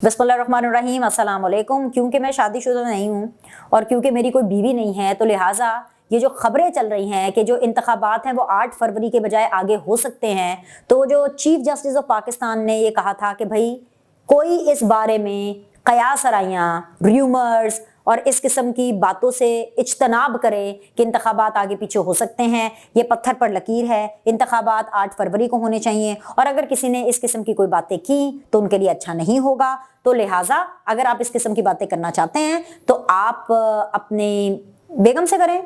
बिस्मिल्लाहिर्रहमानिर्रहीम, अस्सलाम वालेकुम। क्योंकि मैं शादीशुदा नहीं हूँ और क्योंकि मेरी कोई बीवी नहीं है, तो लिहाजा ये जो खबरें चल रही हैं कि जो इंतखाबात हैं वो 8 फरवरी के बजाय आगे हो सकते हैं, तो जो चीफ जस्टिस ऑफ पाकिस्तान ने ये कहा था कि भाई कोई इस बारे में कयास आराइयाँ, र्यूमर्स और इस किस्म की बातों से इज्तनाब करें कि इंतखाबात आगे पीछे हो सकते हैं। ये पत्थर पर लकीर है, इंतखाबात 8 फरवरी को होने चाहिए और अगर किसी ने इस किस्म की कोई बातें की तो उनके लिए अच्छा नहीं होगा। तो लिहाजा अगर आप इस किस्म की बातें करना चाहते हैं तो आप अपने बेगम से करें,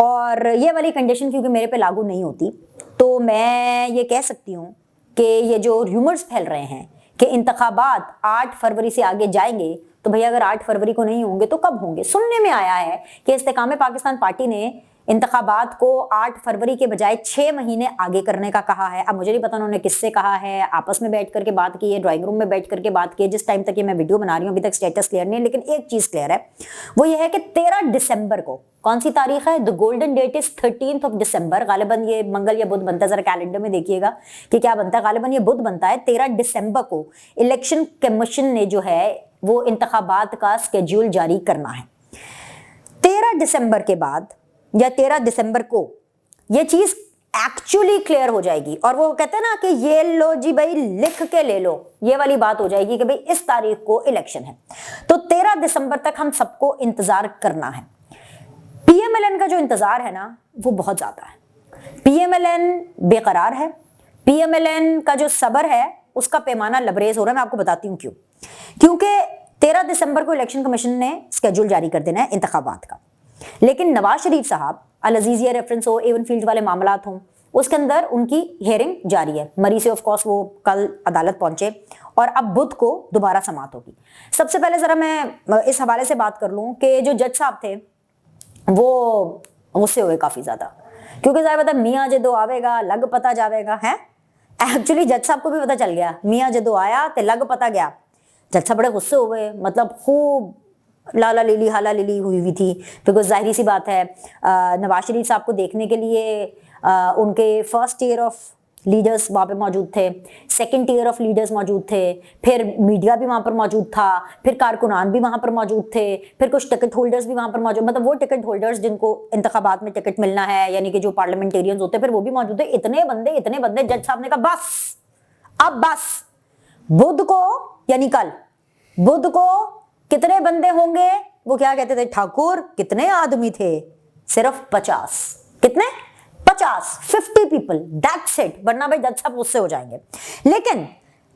और ये वाली कंडीशन क्योंकि मेरे पे लागू नहीं होती, तो मैं ये कह सकती हूँ कि ये जो र्यूमर्स फैल रहे हैं कि इंतखाबात 8 फरवरी से आगे जाएंगे, तो भैया अगर 8 फरवरी को नहीं होंगे तो कब होंगे? सुनने में आया है कि इस्तेकाम पाकिस्तान पार्टी ने इंतखाबात को 8 फरवरी के बजाय 6 महीने आगे करने का कहा है। अब मुझे नहीं पता उन्होंने किससे कहा है, आपस में बैठ करके बात की है, ड्राइंग रूम में बैठ करके बात की है। जिस टाइम तक ये मैं वीडियो बना रही हूँ अभी तक स्टेटस क्लियर नहीं है, लेकिन एक चीज क्लियर है, वो ये है कि 13 दिसंबर को, कौन सी तारीख है? द गोल्डन डेट इज 13 दिसंबर। गालिबन ये मंगल या बुध बनता है, जरा कैलेंडर में देखिएगा कि क्या बनता है। गालिबन ये बुध बनता है। 13 दिसंबर को इलेक्शन कमीशन ने जो है वो इंतखाबात का स्केड्यूल जारी करना है। 13 दिसंबर के बाद या 13 दिसंबर को ये चीज एक्चुअली क्लियर हो जाएगी और वो कहते हैं ना कि ये लो जी भाई लिख के ले लो, ये वाली बात हो जाएगी कि भाई इस तारीख को इलेक्शन है। तो 13 दिसंबर तक हम सबको इंतजार करना है। पीएमएलएन का जो इंतजार है ना वो बहुत ज्यादा है। पीएमएलएन बेकरार है। पीएमएलएन का जो सब्र है उसका पैमाना लबरेज हो रहा है। मैं आपको बताती हूँ क्यों। क्योंकि 13 दिसंबर को इलेक्शन कमीशन ने स्केड्यूल जारी कर देना है इंतखाबात का, लेकिन नवाज शरीफ साहब अल-अजीजिया रेफरेंस हो, एवन फील्ड वाले मामलात हों, उसके अंदर उनकी हियरिंग जारी है। मरी से ऑफ कोर्स वो कल अदालत पहुंचे और अब बुध को दोबारा समाअत होगी। सबसे पहले जरा मैं इस हवाले से बात कर लूं कि जो जज साहब थे वो गुस्से हुए काफी ज्यादा, क्योंकि जाहिर बात है मियां जदों आवेगा लग पता जावेगा है। एक्चुअली जज साहब को भी पता चल गया, मियां जदों आया तो लग पता गया। जज साहब बड़े गुस्से हुए, मतलब खूब लाला लीली हाला लीली हुई थी, बिकॉज जाहिर सी बात है नवाज शरीफ साहब को देखने के लिए उनके फर्स्ट ईयर ऑफ लीडर्स वहाँ पे मौजूद थे, सेकंड ईयर ऑफ लीडर्स मौजूद थे, फिर मीडिया भी वहाँ पर मौजूद था, फिर कारकुनान भी वहाँ पर मौजूद थे, फिर कुछ टिकट होल्डर्स भी वहाँ पर मौजूद, मतलब वो टिकट होल्डर्स जिनको इंतखाबात में टिकट मिलना है, यानी कि जो पार्लियामेंटेरियंस होते हैं, फिर वो भी मौजूद है। इतने बंदे जज साहब ने कहा बस, अब बस। बुध को यानी कल बुध को कितने बंदे होंगे? वो क्या कहते थे, ठाकुर कितने आदमी थे? सिर्फ 50। कितने? 50 पीपल, दैट्स इट। वरना भाई जज साहब उससे हो जाएंगे। लेकिन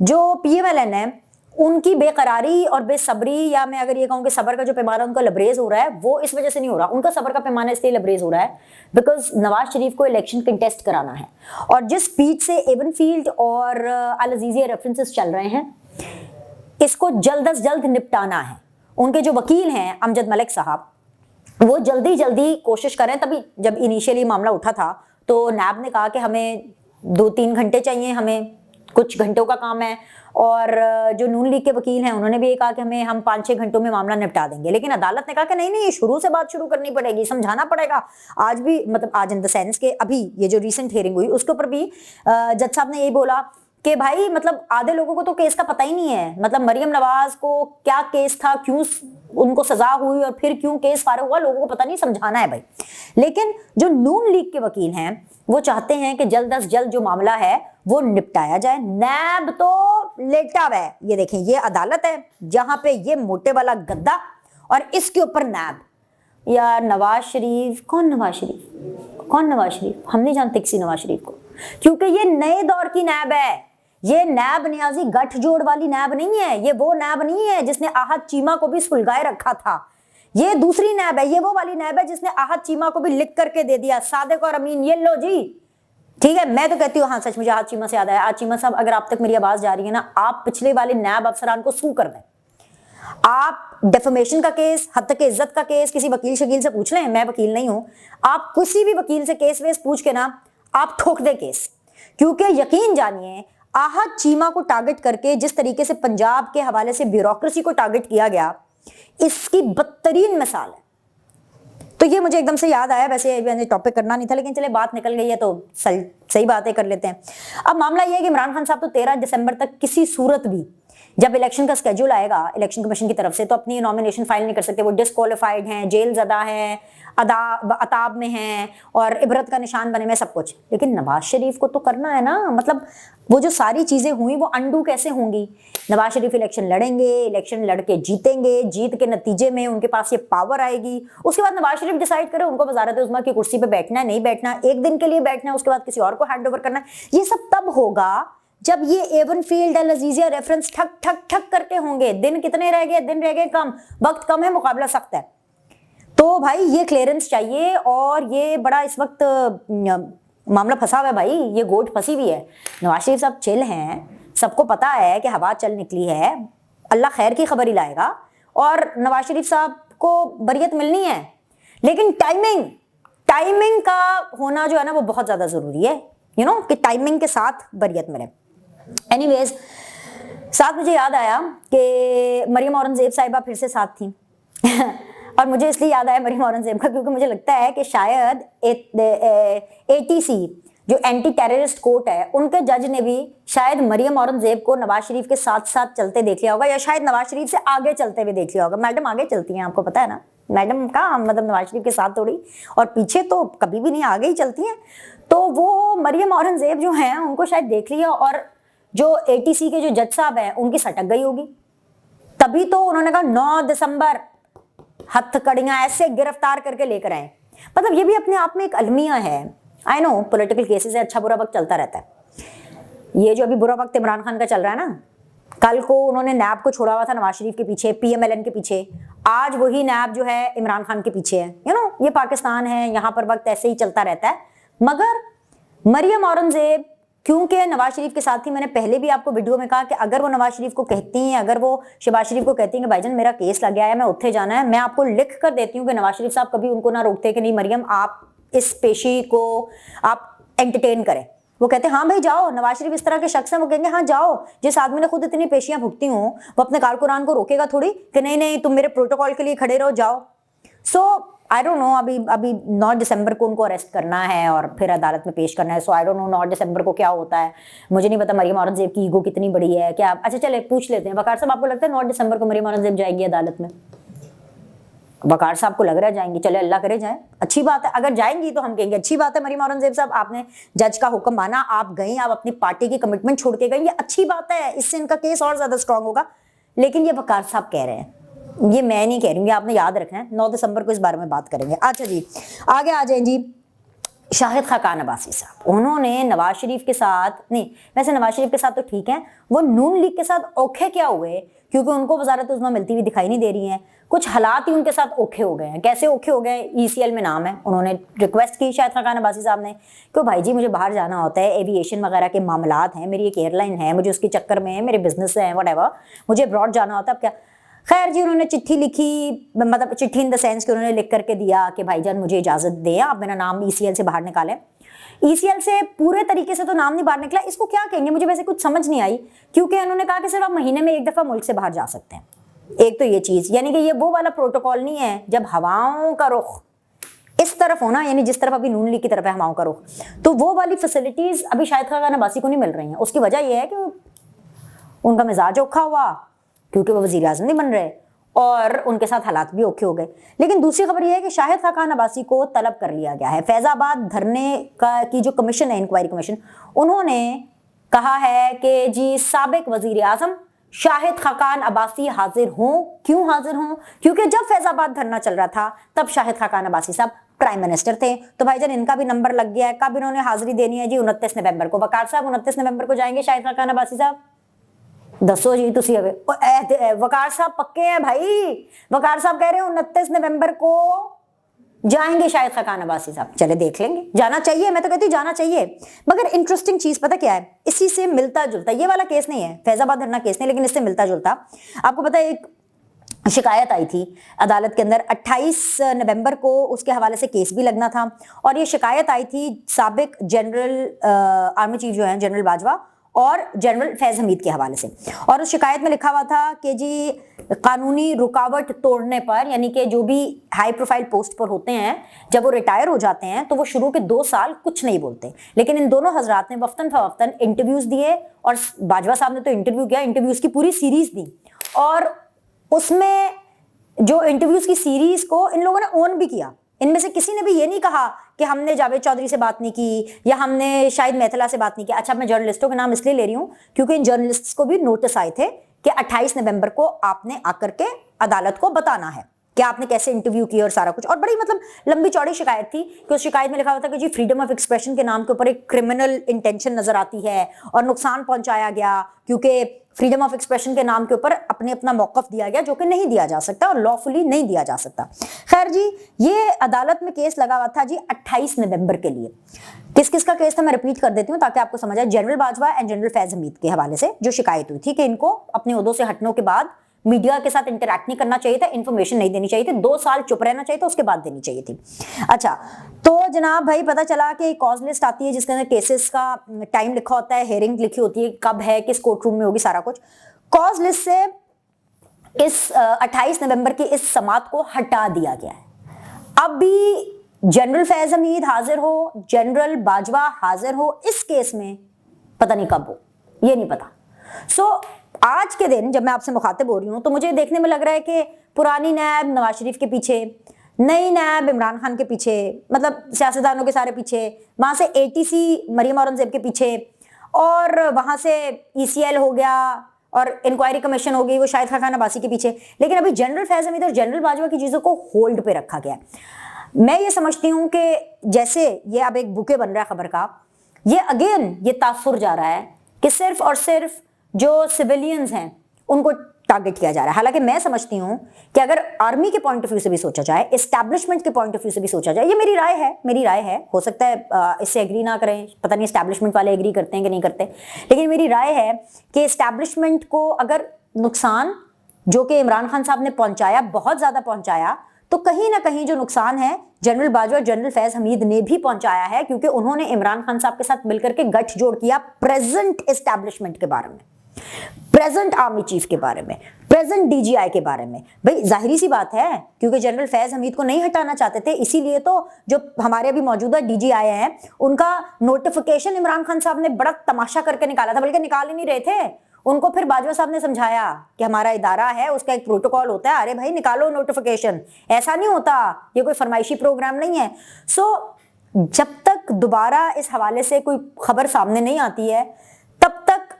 जो पीएमएलएन है उनकी बेकरारी और बेसब्री, या मैं अगर ये कहूं कि सब्र का जो पैमाना उनका लबरेज हो रहा है, वो इस वजह से नहीं हो रहा। उनका सब्र का पैमाना इसलिए लबरेज हो रहा है बिकॉज नवाज शरीफ को इलेक्शन कंटेस्ट कराना है, और जिस स्पीड से एवन फील्ड और अल-अजीजिया रेफरेंसेस चल रहे हैं, इसको जल्द अज जल्द निपटाना है। उनके जो वकील हैं अमजद मलिक साहब, वो जल्दी कोशिश करें। तभी जब इनिशियली मामला उठा था तो नैब ने कहा कि हमें 2-3 घंटे चाहिए, हमें कुछ घंटों का काम है, और जो नून लीग के वकील हैं उन्होंने भी ये कहा कि हम 5-6 घंटों में मामला निपटा देंगे। लेकिन अदालत ने कहा कि नहीं, ये शुरू से बात शुरू करनी पड़ेगी, समझाना पड़ेगा। आज भी, मतलब आज इन द सेंस के अभी ये जो रिसेंट हियरिंग हुई उसके ऊपर भी जज साहब ने यही बोला कि भाई मतलब आधे लोगों को तो केस का पता ही नहीं है, मतलब मरियम नवाज को क्या केस था, क्यों उनको सजा हुई और फिर क्यों केस फारिग हुआ, लोगों को पता नहीं, समझाना है भाई। लेकिन जो नून लीग के वकील हैं वो चाहते हैं कि जल्द अज जल्द जो मामला है वो निपटाया जाए। नैब तो लेटा हुआ है, ये देखें, ये अदालत है जहां पे ये मोटे वाला गद्दा और इसके ऊपर नैब। यार नवाज शरीफ, कौन नवाज शरीफ? हम नहीं जानते किसी नवाज शरीफ को, क्योंकि ये नए दौर की नैब है। ये नैब नियाजी गठजोड़ वाली नैब नहीं है, ये वो नैब नहीं है जिसने आहत चीमा को भी सुलगाए रखा था। ये दूसरी नैब है, ये वो वाली नैब है जिसने आहत चीमा को भी लिख करके दे दिया, सादिक और अमीन, ये लो जी। ठीक है, मैं तो कहती हूँ, हाँ सच, मुझे आहत चीमा से याद आया। आहत चीमा साहब, अगर आप तक मेरी आवाज जा रही है ना, आप पिछले वाले नैब अफसरान को सू कर दें। आप डेफेमेशन का केस, हत्या के इज्जत का केस किसी वकील शकील से पूछ लें, मैं वकील नहीं हूं, आप किसी भी वकील से केस वेस पूछ के ना आप ठोक दें केस। क्योंकि यकीन जानिए, आहत चीमा को टारगेट करके जिस तरीके से पंजाब के हवाले से ब्यूरोक्रेसी को टारगेट किया गया, इसकी बदतरीन मिसाल है। तो ये मुझे एकदम से याद आया। वैसे मैंने टॉपिक करना नहीं था, लेकिन चले बात निकल गई है तो सही बातें कर लेते हैं। अब मामला ये है कि इमरान खान साहब तो 13 दिसंबर तक किसी सूरत भी जब इलेक्शन का स्केड्यूल आएगा इलेक्शन कमीशन की तरफ से तो अपनी नॉमिनेशन फाइल नहीं कर सकते, वो डिस्क्वालीफाइड हैं, जेल ज़दा हैं, अताब में हैं और इबरत का निशान बने में सब कुछ। लेकिन नवाज शरीफ को तो करना है ना, मतलब वो जो सारी चीज़ें हुई वो अंडू कैसे होंगी। नवाज शरीफ इलेक्शन लड़ेंगे, इलेक्शन लड़के जीतेंगे, जीत के नतीजे में उनके पास ये पावर आएगी, उसके बाद नवाज शरीफ डिसाइड करे उनको वज़ारत उज़्मा की कुर्सी पर बैठना है नहीं बैठना, एक दिन के लिए बैठना है, उसके बाद किसी और को हैंड ओवर करना है। ये सब तब होगा जब ये एवनफील्ड अल अजीजिया रेफरेंस ठक ठक ठक करके होंगे। दिन कितने रह गए, दिन रह गए कम, वक्त कम है, मुकाबला सख्त है। तो भाई ये क्लियरेंस चाहिए और ये बड़ा इस वक्त मामला फंसा हुआ है भाई, ये गोट फंसी हुई है। नवाज शरीफ साहब चिल हैं, सबको पता है कि हवा चल निकली है, अल्लाह खैर की खबर ही लाएगा और नवाज शरीफ साहब को बरियत मिलनी है। लेकिन टाइमिंग का होना जो है ना वो बहुत ज्यादा जरूरी है, कि टाइमिंग के साथ बरियत मिले। एनीवेज, साथ मुझे याद आया कि मरियम औरंगजेब साहिबा फिर से साथ थी और मुझे इसलिए याद आया मरियम औरंगजेब का क्योंकि मुझे लगता है कि शायद ATC जो एंटी टेररिस्ट कोर्ट है उनके जज ने भी शायद मरियम औरंगजेब को नवाज शरीफ के साथ साथ चलते देख लिया होगा, या शायद नवाज शरीफ से आगे चलते हुए देख लिया होगा। मैडम आगे चलती हैं, आपको पता है ना, मैडम का मतलब नवाज शरीफ के साथ थोड़ी, और पीछे तो कभी भी नहीं, आगे ही चलती हैं। तो वो मरियम औरंगजेब जो हैं उनको शायद देख लिया और जो ATC के जो जज साहब हैं उनकी सटक गई होगी, तभी तो उन्होंने कहा 9 दिसंबर हथकड़ियां ऐसे गिरफ्तार करके लेकर आए। मतलब ये भी अपने आप में एक अलमिया है। आई नो पॉलिटिकल केसेस है, अच्छा बुरा वक्त चलता रहता है। ये जो अभी बुरा वक्त इमरान खान का चल रहा है ना, कल को उन्होंने नैब को छोड़ा हुआ था नवाज शरीफ के पीछे, PMLN के पीछे, आज वही नैब जो है इमरान खान के पीछे है। ये पाकिस्तान है, यहाँ पर वक्त ऐसे ही चलता रहता है। मगर मरियम औरंगजेब क्योंकि नवाज शरीफ के साथ ही, मैंने पहले भी आपको वीडियो में कहा कि अगर वो नवाज शरीफ को कहती हैं, अगर वो शहबाज शरीफ को कहती हैं कि भाईजान मेरा केस लग गया है, मैं उत्थे जाना है, मैं आपको लिख कर देती हूँ कि नवाज शरीफ साहब कभी उनको ना रोकते कि नहीं मरियम आप इस पेशी को आप एंटरटेन करें। वो कहते हैं हाँ भाई जाओ, नवाज शरीफ इस तरह के शख्स हैं, वो कहेंगे हाँ जाओ। जिस आदमी ने खुद इतनी पेशियां भुगती हूँ वो अपने कारकुरान को रोकेगा थोड़ी कि नहीं नहीं तुम मेरे प्रोटोकॉल के लिए खड़े रहो, जाओ। सो आई डोंट नो, अभी 9 दिसंबर को उनको अरेस्ट करना है और फिर अदालत में पेश करना है। सो आई डोंट नो 9 दिसंबर को क्या होता है, मुझे नहीं पता मरियम औरंगजेब की ईगो कितनी बड़ी है क्या। अच्छा चले पूछ लेते हैं, वकार साहब आपको लगता है 9 दिसंबर को मरियम औरंगजेब जाएगी अदालत में? वकार साहब को लग रहा है जाएंगी, चले अल्लाह करे जाए, अच्छी बात है। अगर जाएंगी तो हम कहेंगे अच्छी बात है। मरियम औरंगजेब साहब आपने जज का हुक्म माना, आप गई, आप अपनी पार्टी की कमिटमेंट छोड़ के गई, ये अच्छी बात है, इससे इनका केस और ज्यादा स्ट्रांग होगा। लेकिन ये वकार साहब कह रहे हैं, ये मैं नहीं कह रही हूँ, आपने याद रखना है। 9 दिसंबर को इस बारे में बात करेंगे। अच्छा जी आगे आ जाए जी। शाहिद खाकान अब्बासी साहब, उन्होंने नवाज शरीफ के साथ नहीं, वैसे नवाज शरीफ के साथ तो ठीक है, वो नून लीग के साथ औखे क्या हुए, क्योंकि उनको वजारत उज़्मा मिलती हुई दिखाई नहीं दे रही है। कुछ हालात ही उनके साथ औखे हो गए हैं। कैसे औखे हो गए? ECL में नाम है, उन्होंने रिक्वेस्ट की शाहिद खाकान अब्बासी साहब ने कि भाई जी मुझे बाहर जाना होता है, एविएशन वगैरह के मामलात हैं, मेरी एक एयरलाइन है, मुझे उसके चक्कर में मेरे बिजनेस है व्हाटएवर, मुझे अब्रॉड जाना होता है। अब क्या? खैर जी उन्होंने चिट्ठी लिखी, मतलब चिट्ठी इन द सेंस कि उन्होंने लिख करके दिया कि भाईजान मुझे इजाजत दें, आप मेरा नाम ECL से बाहर निकालें। ECL से पूरे तरीके से तो नाम नहीं बाहर निकला, इसको क्या कहेंगे मुझे वैसे कुछ समझ नहीं आई, क्योंकि उन्होंने कहा कि सिर्फ आप महीने में एक दफा मुल्क से बाहर जा सकते हैं। एक तो ये चीज, यानी कि ये वो वाला प्रोटोकॉल नहीं है जब हवाओं का रुख इस तरफ होना, यानी जिस तरफ अभी नून लीग की तरफ है हवाओं का रुख, तो वो वाली फैसिलिटीज अभी शाहिद खाकान अब्बासी को नहीं मिल रही हैं। उसकी वजह यह है कि उनका मिजाज औखा हुआ, क्योंकि वो वजीर आजम नहीं बन रहे और उनके साथ हालात भी औखे हो गए। लेकिन दूसरी खबर यह है कि शाहिद खाकान अब्बासी को तलब कर लिया गया है। फैजाबाद धरने का की जो कमीशन है, इंक्वायरी कमीशन, उन्होंने कहा है कि जी साबिक वजीर आजम शाहिद खाकान अब्बासी हाजिर हों। क्यों हाजिर हों? क्योंकि जब फैजाबाद धरना चल रहा था तब शाहिद खाकान अब्बासी साहब प्राइम मिनिस्टर थे, तो भाईजान इनका भी नंबर लग गया है। कब इन्होंने हाजिरी देनी है जी? 29 नवंबर को। वकार साहब 29 नवंबर को जाएंगे शाहिद खाकान अब्बासी साहब? दसो जी तुसी हवे। वकार साहब पक्के हैं भाई, वकार साहब कह रहे हैं 29 नवंबर को जाएंगे शाहिद खाकान अब्बासी साहब। चले देख लेंगे, जाना चाहिए, मैं तो कहती हूँ जाना चाहिए। मगर इंटरेस्टिंग चीज पता क्या है, इसी से मिलता जुलता, ये वाला केस नहीं है, फैजाबाद धरना केस नहीं, लेकिन इससे मिलता जुलता आपको पता है एक शिकायत आई थी अदालत के अंदर 28 नवंबर को, उसके हवाले से केस भी लगना था। और ये शिकायत आई थी साबिक जनरल आर्मी चीफ जो है जनरल बाजवा और जनरल फैज हमीद के हवाले से। और उस शिकायत में लिखा हुआ था कि जी कानूनी रुकावट तोड़ने पर, यानी कि जो भी हाई प्रोफाइल पोस्ट पर होते हैं जब वो रिटायर हो जाते हैं तो वो शुरू के 2 साल कुछ नहीं बोलते, लेकिन इन दोनों हजरात ने वफ्तन फवफ्तन इंटरव्यूज दिए और बाजवा साहब ने तो इंटरव्यू किया, इंटरव्यूज की पूरी सीरीज दी और उसमें जो इंटरव्यूज की सीरीज को इन लोगों ने ओन भी किया। इनमें से किसी ने भी ये नहीं कहा कि हमने जावेद चौधरी से बात नहीं की या हमने शाहिद मेहतला से बात नहीं की। अच्छा, मैं जर्नलिस्टों के नाम इसलिए ले रही हूं क्योंकि इन जर्नलिस्ट्स को भी नोटिस आए थे कि 28 नवंबर को आपने आकर के अदालत को बताना है कि आपने कैसे इंटरव्यू किया और सारा कुछ। और बड़ी मतलब लंबी चौड़ी शिकायत थी कि उस शिकायत में लिखा हुआ था कि जी फ्रीडम ऑफ एक्सप्रेशन के नाम के ऊपर एक क्रिमिनल इंटेंशन नजर आती है और नुकसान पहुंचाया गया क्योंकि फ्रीडम ऑफ एक्सप्रेशन के नाम के ऊपर अपना मौकफ दिया गया जो कि नहीं दिया जा सकता और लॉफुली नहीं दिया जा सकता। खैर जी, ये अदालत में केस लगा हुआ था जी 28 नवंबर के लिए। किस किस का केस था मैं रिपीट कर देती हूँ ताकि आपको समझ आए। General Bajwa and general Faiz Hamid के हवाले से जो शिकायत हुई थी कि इनको अपने ओहदों से हटने के बाद मीडिया के साथ इंटरैक्ट नहीं करना चाहिए था, इन्फॉर्मेशन नहीं देनी चाहिए थी, 2 साल चुप रहना चाहिए था, उसके बाद देनी चाहिए थी। अच्छा, तो जनाब भाई पता चला कि कॉज लिस्ट आती है जिसके अंदर केसेस का टाइम लिखा होता है, हेयरिंग लिखी होती है, कब है, किस कोर्ट रूम में होगी, सारा कुछ। कॉज लिस्ट से इस 28 नवंबर की इस समात को हटा दिया गया है। अब भी जनरल फैज हमीद हाजिर हो, जनरल बाजवा हाजिर हो इस केस में, पता नहीं कब हो, ये नहीं पता। सो आज के दिन जब मैं आपसे मुखातिब हो रही हूं तो मुझे देखने में लग रहा है कि पुरानी नैब नवाज शरीफ के पीछे, नई नैब इमरान खान के पीछे, मतलब सियासतदानों के सारे पीछे, वहां से एटीसी मरियम औरंगजेब के पीछे, और वहां से ईसीएल हो गया और इंक्वायरी कमीशन हो गई वो शाहिद खान अब्बासी के पीछे। लेकिन अभी जनरल फैज हमीद और जनरल बाजवा की चीजों को होल्ड पे रखा गया है। मैं ये समझती हूं कि जैसे ये अब एक बुके बन रहा है खबर का, ये अगेन ये तासुर जा रहा है कि सिर्फ और सिर्फ जो सिविलियंस हैं उनको टारगेट किया जा रहा है। हालांकि मैं समझती हूं कि अगर आर्मी के पॉइंट ऑफ व्यू से भी सोचा जाए, एस्टैब्लिशमेंट के पॉइंट ऑफ व्यू से भी सोचा जाए, ये मेरी राय है, हो सकता है इससे एग्री ना करें, पता नहीं एस्टैब्लिशमेंट वाले एग्री करते हैं कि नहीं करते, लेकिन मेरी राय है कि एस्टैब्लिशमेंट को अगर नुकसान जो कि इमरान खान साहब ने पहुंचाया, बहुत ज्यादा पहुंचाया, तो कहीं ना कहीं जो नुकसान है जनरल बाजवा, जनरल फैज हमीद ने भी पहुंचाया है, क्योंकि उन्होंने इमरान खान साहब के साथ मिलकर के गठजोड़ किया प्रेजेंट एस्टैब्लिशमेंट के बारे में, प्रेजेंट आर्मी चीफ के बारे में, प्रेजेंट डीजीआई के बारे में। भाई जाहिर सी बात है, क्योंकि जनरल फैज हमीद को नहीं हटाना चाहते थे, इसीलिए तो जो हमारे अभी मौजूदा डीजीआई हैं उनका नोटिफिकेशन इमरान खान साहब ने बड़ा तमाशा करके निकाला था, बल्कि निकाल ही नहीं रहे थे, उनको फिर बाजवा साहब ने समझाया कि हमारा इदारा है, उसका एक प्रोटोकॉल होता है, अरे भाई निकालो नोटिफिकेशन, ऐसा नहीं होता, ये कोई फरमाइशी प्रोग्राम नहीं है। सो जब तक दोबारा इस हवाले से कोई खबर सामने नहीं आती है तब तक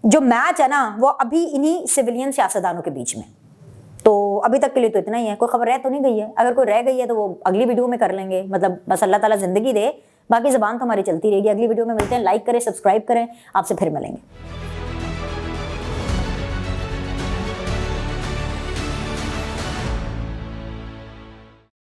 जो मैच है ना वो अभी इन्हीं सिविलियन सियासतदानों के बीच में। तो अभी तक के लिए तो इतना ही है, कोई खबर रह तो नहीं गई है, अगर कोई रह गई है तो वो अगली वीडियो में कर लेंगे, मतलब बस अल्लाह ताला जिंदगी दे, बाकी ज़बान तो हमारी चलती रहेगी। अगली वीडियो में मिलते हैं, लाइक करें, सब्सक्राइब करें, आपसे फिर मिलेंगे।